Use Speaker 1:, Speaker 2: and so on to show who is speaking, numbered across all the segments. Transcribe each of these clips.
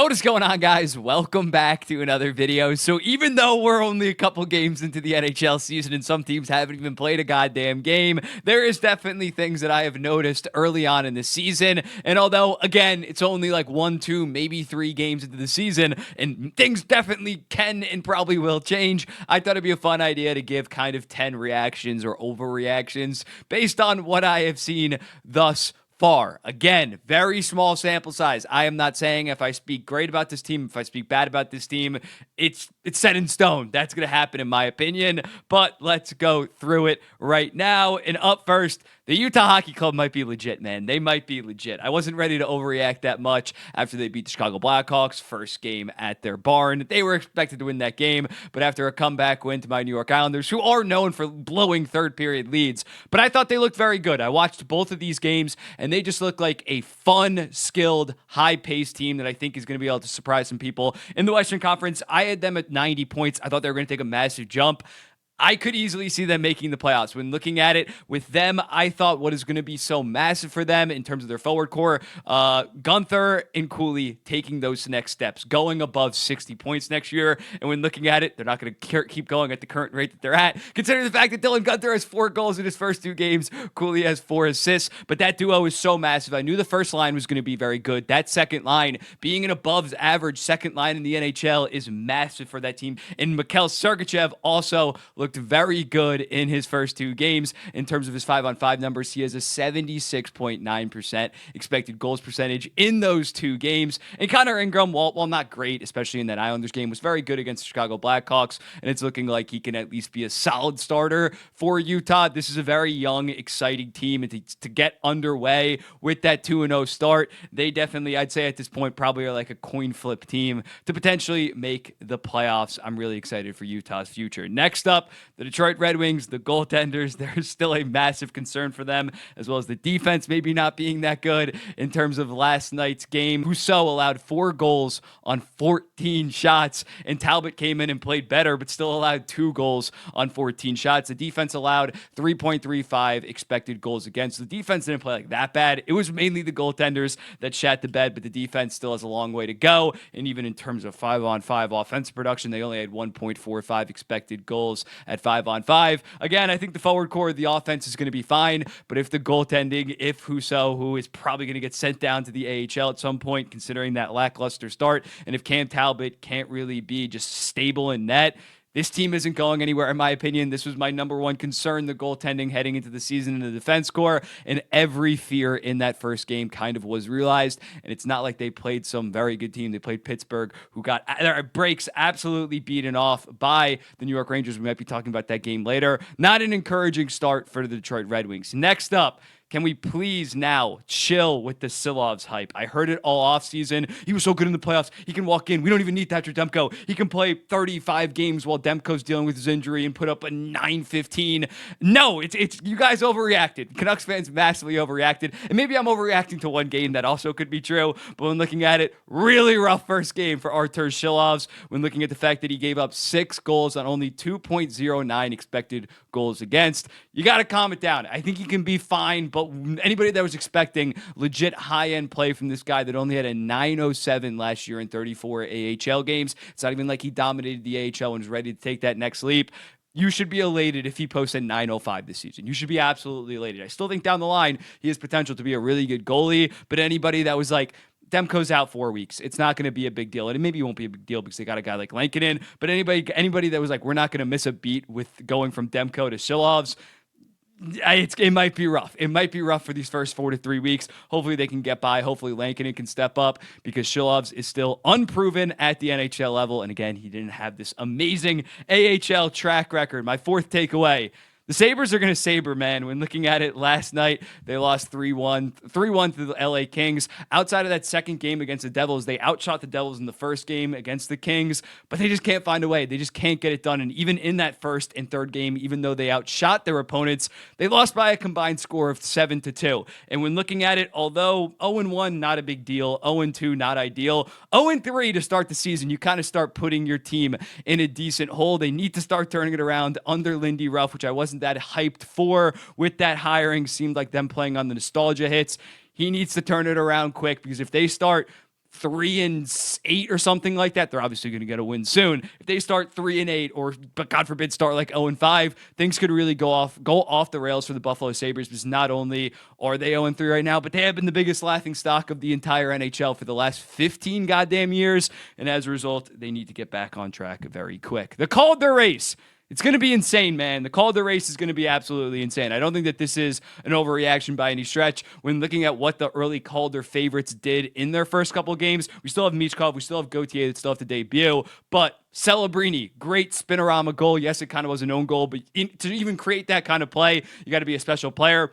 Speaker 1: What is going on, guys? Welcome back to another video. So even though we're only a couple games into the NHL season and some teams haven't even played a goddamn game, there is definitely things that I have noticed early on in the season. And although, again, it's only like 1, 2, maybe 3 games into the season, and things definitely can and probably will change, I thought it'd be a fun idea to give kind of 10 reactions or overreactions based on what I have seen thus far. Again, very small sample size. I am not saying if I speak great about this team, if I speak bad about this team, it's set in stone. That's going to happen in my opinion, but let's go through it right now. And up first, the Utah Hockey Club might be legit, man. They might be legit. I wasn't ready to overreact that much after they beat the Chicago Blackhawks first game at their barn. They were expected to win that game, but after a comeback win to my New York Islanders, who are known for blowing third period leads, but I thought they looked very good. I watched both of these games, and they just look like a fun, skilled, high-paced team that I think is going to be able to surprise some people. In the Western Conference, I had them at 90 points. I thought they were going to take a massive jump. I could easily see them making the playoffs. When looking at it with them, I thought what is going to be so massive for them in terms of their forward core, Gunther and Cooley taking those next steps, going above 60 points next year. And when looking at it, they're not going to keep going at the current rate that they're at. Considering the fact that Dylan Gunther has 4 goals in his first 2 games, Cooley has 4 assists, but that duo is so massive. I knew the first line was going to be very good. That second line, being an above average second line in the NHL, is massive for that team. And Mikhail Sergachev also looked very good in his first 2 games. In terms of his 5-on-5 numbers, he has a 76.9% expected goals percentage in those 2 games. And Connor Ingram, while not great, especially in that Islanders game, was very good against the Chicago Blackhawks, and it's looking like he can at least be a solid starter for Utah. This is a very young, exciting team, and to get underway with that 2-0 start, they definitely, I'd say at this point, probably are like a coin flip team to potentially make the playoffs. I'm really excited for Utah's future. Next up, the Detroit Red Wings, the goaltenders. There's still a massive concern for them, as well as the defense maybe not being that good. In terms of last night's game, Husso allowed 4 goals on 14 shots, and Talbot came in and played better, but still allowed 2 goals on 14 shots. The defense allowed 3.35 expected goals against. The defense didn't play like that bad. It was mainly the goaltenders that shat the bed, but the defense still has a long way to go. And even in terms of 5-on-5 offensive production, they only had 1.45 expected goals at 5-on-5. Again, I think the forward core of the offense is going to be fine, but if the goaltending, if Husso, who is probably going to get sent down to the AHL at some point, considering that lackluster start, and if Cam Talbot can't really be just stable in net, this team isn't going anywhere, in my opinion. This was my number one concern, the goaltending heading into the season in the defense core, and every fear in that first game kind of was realized. And it's not like they played some very good team. They played Pittsburgh, who got their breaks absolutely beaten off by the New York Rangers. We might be talking about that game later. Not an encouraging start for the Detroit Red Wings. Next up, can we please now chill with the Silovs hype? I heard it all offseason. He was so good in the playoffs. He can walk in. We don't even need Thatcher Demko. He can play 35 games while Demko's dealing with his injury and put up a 9-15. No, it's you guys overreacted. Canucks fans massively overreacted. And maybe I'm overreacting to one game. That also could be true. But when looking at it, really rough first game for Artur Silovs. When looking at the fact that he gave up 6 goals on only 2.09 expected goals against, you got to calm it down. I think he can be fine, but anybody that was expecting legit high-end play from this guy that only had a 907 last year in 34 AHL games, it's not even like he dominated the AHL and was ready to take that next leap. You should be elated if he posts a 905 this season. You should be absolutely elated. I still think down the line he has potential to be a really good goalie, but anybody that was like, Demko's out 4 weeks, it's not going to be a big deal. And maybe it won't be a big deal because they got a guy like Lankinen, but anybody that was like, we're not going to miss a beat with going from Demko to Silovs, it might be rough. It might be rough for these first 4 to 3 weeks. Hopefully they can get by. Hopefully Lankinen can step up because Silovs is still unproven at the NHL level. And again, he didn't have this amazing AHL track record. My 4th takeaway, the Sabres are going to saber, man. When looking at it last night, they lost 3-1 to the LA Kings. Outside of that second game against the Devils, they outshot the Devils in the first game against the Kings, but they just can't find a way. They just can't get it done. And even in that first and third game, even though they outshot their opponents, they lost by a combined score of 7-2. And when looking at it, although 0-1, not a big deal, 0-2, not ideal, 0-3 to start the season, you kind of start putting your team in a decent hole. They need to start turning it around under Lindy Ruff, which I wasn't that hyped for with that hiring. Seemed like them playing on the nostalgia hits. He needs to turn it around quick because if they start 3-8 or something like that, they're obviously going to get a win soon. If they start 3-8 or, but God forbid, start like 0-5, things could really go off the rails for the Buffalo Sabres, because not only are they 0-3 right now, but they have been the biggest laughing stock of the entire NHL for the last 15 goddamn years. And as a result, they need to get back on track very quick. The Calder race. It's going to be insane, man. The Calder race is going to be absolutely insane. I don't think that this is an overreaction by any stretch. When looking at what the early Calder favorites did in their first couple of games, we still have Michkov, we still have Gauthier that still have to debut, but Celebrini, great spinorama goal. Yes, it kind of was an own goal, but to even create that kind of play, you got to be a special player.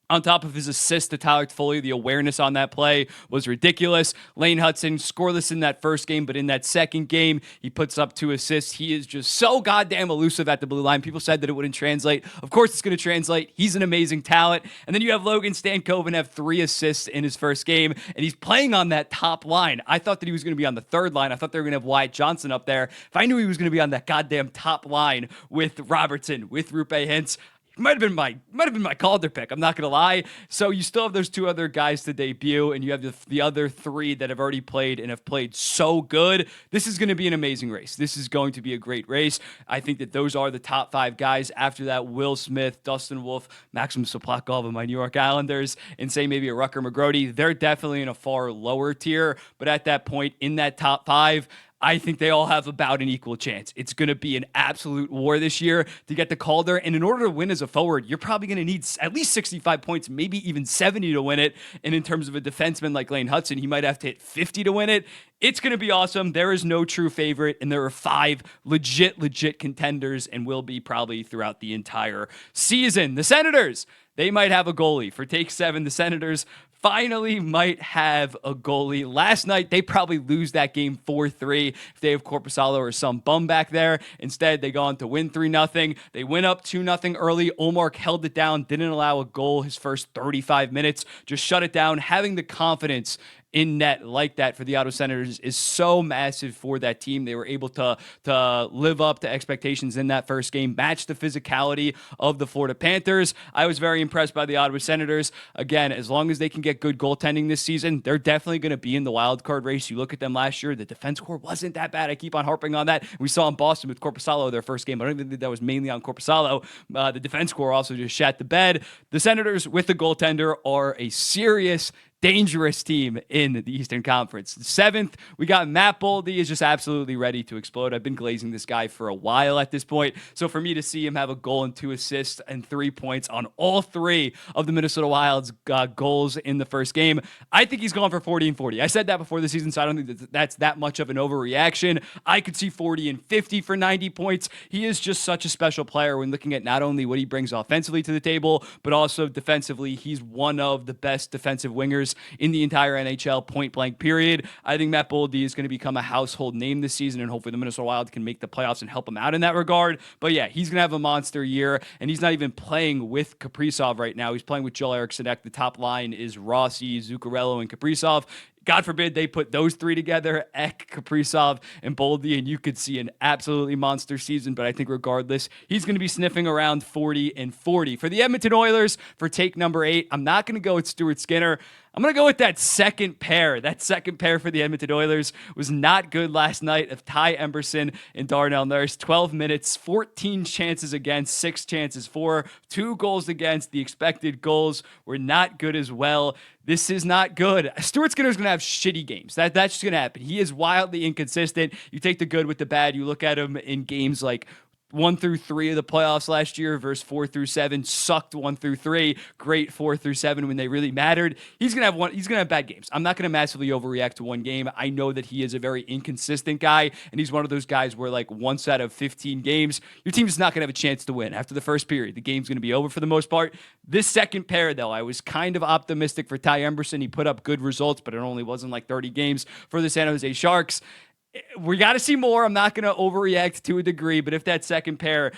Speaker 1: On top of his assist to Tyler Toffoli, the awareness on that play was ridiculous. Lane Hutson, scoreless in that first game, but in that second game, he puts up 2 assists. He is just so goddamn elusive at the blue line. People said that it wouldn't translate. Of course it's going to translate. He's an amazing talent. And then you have Logan Stankoven have 3 assists in his first game, and he's playing on that top line. I thought that he was going to be on the third line. I thought they were going to have Wyatt Johnson up there. If I knew he was going to be on that goddamn top line with Robertson, with Rupe Hintz, might have been my Calder pick. I'm not gonna lie. So you still have those 2 other guys to debut, and you have the other 3 that have already played and have played so good. This is going to be an amazing race. This is going to be a great race. I think that those are the top 5 guys. After that, Will Smith, Dustin Wolf, Maxim Soplakov of my New York Islanders, and say maybe a Rucker McGrody. They're definitely in a far lower tier, but at that point in that top 5, I think they all have about an equal chance. It's going to be an absolute war this year to get the Calder. And in order to win as a forward, you're probably going to need at least 65 points, maybe even 70 to win it. And in terms of a defenseman like Lane Hutson, he might have to hit 50 to win it. It's going to be awesome. There is no true favorite, and there are 5 legit contenders and will be probably throughout the entire season. The Senators, they might have a goalie. For Take 7, the Senators finally might have a goalie. Last night, they probably lose that game 4-3 if they have Korpisalo or some bum back there. Instead, they go on to win 3-0. They win up 2-0 early. Omar held it down, didn't allow a goal his first 35 minutes, just shut it down. Having the confidence in net like that for the Ottawa Senators is so massive for that team. They were able to live up to expectations in that first game, match the physicality of the Florida Panthers. I was very impressed by the Ottawa Senators. Again, as long as they can get good goaltending this season, they're definitely going to be in the wild card race. You look at them last year, the defense core wasn't that bad. I keep on harping on that. We saw in Boston with Korpisalo their first game. I don't even think that was mainly on Korpisalo. The defense core also just shat the bed. The Senators with the goaltender are a serious, dangerous team in the Eastern Conference. 7th, we got Matt Boldy is just absolutely ready to explode. I've been glazing this guy for a while at this point. So for me to see him have a goal and 2 assists and 3 points on all 3 of the Minnesota Wild's goals in the first game, I think he's going for 40 and 40. I said that before the season, so I don't think that's that much of an overreaction. I could see 40 and 50 for 90 points. He is just such a special player when looking at not only what he brings offensively to the table, but also defensively. He's one of the best defensive wingers in the entire NHL, point blank period. I think Matt Boldy is going to become a household name this season, and hopefully the Minnesota Wild can make the playoffs and help him out in that regard. But yeah, he's going to have a monster year, and he's not even playing with Kaprizov right now. He's playing with Joel Eriksson. The top line is Rossi, Zuccarello, and Kaprizov. God forbid they put those 3 together, Ek, Kaprizov, and Boldy, and you could see an absolutely monster season. But I think regardless, he's going to be sniffing around 40 and 40. For the Edmonton Oilers, for take number 8, I'm not going to go with Stuart Skinner. I'm going to go with that second pair. That second pair for the Edmonton Oilers was not good last night of Ty Emberson and Darnell Nurse. 12 minutes, 14 chances against, 6 chances for, 2 goals against. The expected goals were not good as well. This is not good. Stuart Skinner's going to have shitty games. That's just going to happen. He is wildly inconsistent. You take the good with the bad. You look at him in games like 1-3 of the playoffs last year versus 4-7, sucked 1-3, great 4-7 when they really mattered. He's gonna have bad games. I'm not gonna massively overreact to one game. I know that he is a very inconsistent guy, and he's one of those guys where like once out of 15 games, your team is not gonna have a chance to win. After the first period, the game's gonna be over for the most part. This second pair, though, I was kind of optimistic for Ty Emberson. He put up good results, but it only wasn't like 30 games for the San Jose Sharks. We got to see more. I'm not going to overreact to a degree, but if that second pair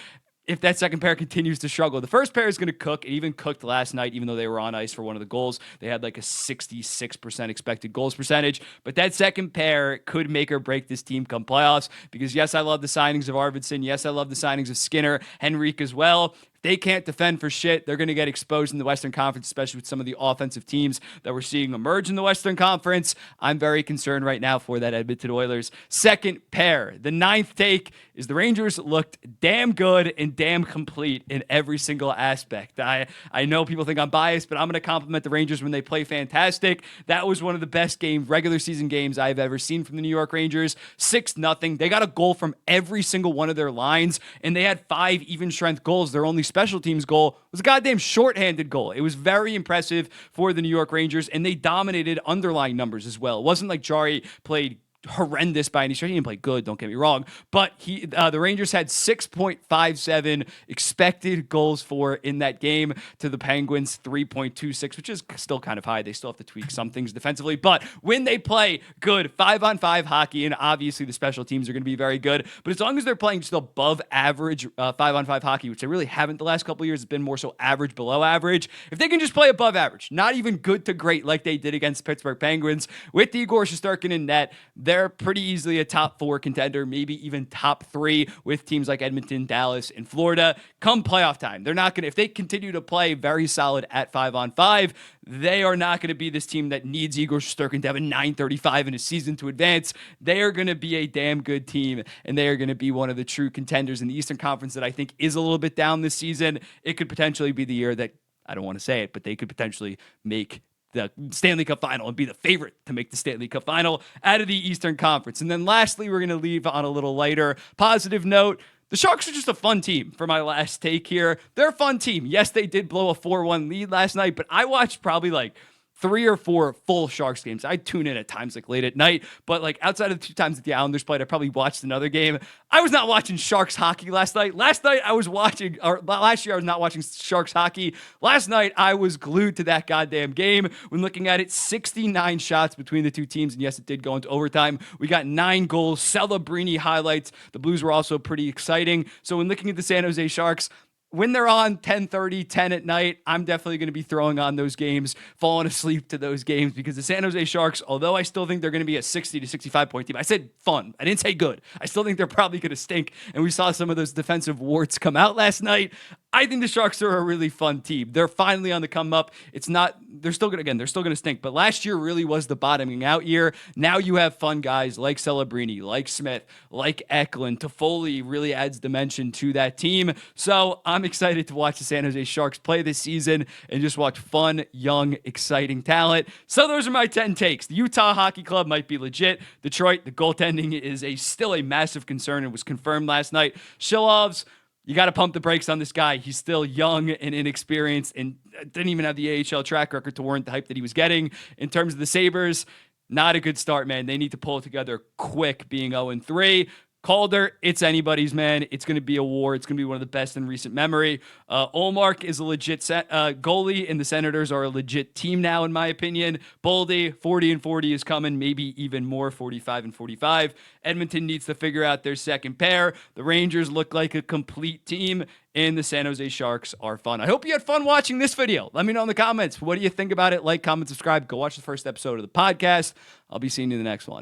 Speaker 1: continues to struggle, the first pair is going to cook. It even cooked last night, even though they were on ice for one of the goals. They had like a 66% expected goals percentage, but that second pair could make or break this team come playoffs, because yes, I love the signings of Arvidsson. Yes, I love the signings of Skinner, Henrique as well. they can't defend for shit. They're going to get exposed in the Western Conference, especially with some of the offensive teams that we're seeing emerge in the Western Conference. I'm very concerned right now for that Edmonton Oilers second pair. The ninth take is the Rangers looked damn good and damn complete in every single aspect. I know people think I'm biased, but I'm going to compliment the Rangers when they play fantastic. That was one of the best regular season games I've ever seen from the New York Rangers. 6-0. They got a goal from every single one of their lines, and they had 5 even strength goals. Their only special teams goal was a goddamn shorthanded goal. It was very impressive for the New York Rangers, and they dominated underlying numbers as well. It wasn't like Jari played horrendous by any stretch. He didn't play good, don't get me wrong, but the Rangers had 6.57 expected goals for in that game to the Penguins 3.26, which is still kind of high. They still have to tweak some things defensively, but when they play good 5-on-5 hockey, and obviously the special teams are going to be very good, but as long as they're playing just above average 5-on-5 hockey, which they really haven't the last couple of years, it's been more so average below average. If they can just play above average, not even good to great like they did against Pittsburgh Penguins with Igor Shesterkin in net, they're pretty easily a top 4 contender, maybe even top 3 with teams like Edmonton, Dallas, and Florida. Come playoff time, they're not going to, if they continue to play very solid at 5-on-5, they are not going to be this team that needs Igor Shesterkin to have a .935 in a season to advance. They are going to be a damn good team, and they are going to be one of the true contenders in the Eastern Conference that I think is a little bit down this season. It could potentially be the year that, I don't want to say it, but they could potentially make the Stanley Cup final and be the favorite to make the Stanley Cup final out of the Eastern Conference. And then lastly, we're going to leave on a little lighter positive note. The Sharks are just a fun team for my last take here. They're a fun team. Yes, they did blow a 4-1 lead last night, but I watched probably like 3 or 4 full Sharks games. I tune in at times like late at night, but like outside of the 2 times that the Islanders played, I probably watched another game. I was not watching Sharks hockey last night. Last year I was not watching Sharks hockey. Last night I was glued to that goddamn game. When looking at it, 69 shots between the 2 teams, and yes, it did go into overtime. We got 9 goals, Celebrini highlights. The Blues were also pretty exciting. So when looking at the San Jose Sharks, when they're on 10:30, 10 at night, I'm definitely going to be throwing on those games, falling asleep to those games, because the San Jose Sharks, although I still think they're going to be a 60 to 65 point team, I said fun. I didn't say good. I still think they're probably going to stink, and we saw some of those defensive warts come out last night. I think the Sharks are a really fun team. They're finally on the come up. They're still going to stink, but last year really was the bottoming out year. Now you have fun guys like Celebrini, like Smith, like Eklund. Toffoli really adds dimension to that team. So I'm excited to watch the San Jose Sharks play this season and just watch fun, young, exciting talent. So those are my 10 takes. The Utah Hockey Club might be legit. Detroit, the goaltending is still a massive concern and was confirmed last night. Shilov's, you got to pump the brakes on this guy. He's still young and inexperienced and didn't even have the AHL track record to warrant the hype that he was getting. In terms of the Sabres, not a good start, man. They need to pull it together quick, being 0-3. Calder, it's anybody's, man. It's going to be a war. It's going to be one of the best in recent memory. Olmark is a legit goalie, and the Senators are a legit team now, in my opinion. Boldy, 40-40 is coming, maybe even more, 45-45. Edmonton needs to figure out their second pair. The Rangers look like a complete team, and the San Jose Sharks are fun. I hope you had fun watching this video. Let me know in the comments. What do you think about it? Like, comment, subscribe. Go watch the first episode of the podcast. I'll be seeing you in the next one.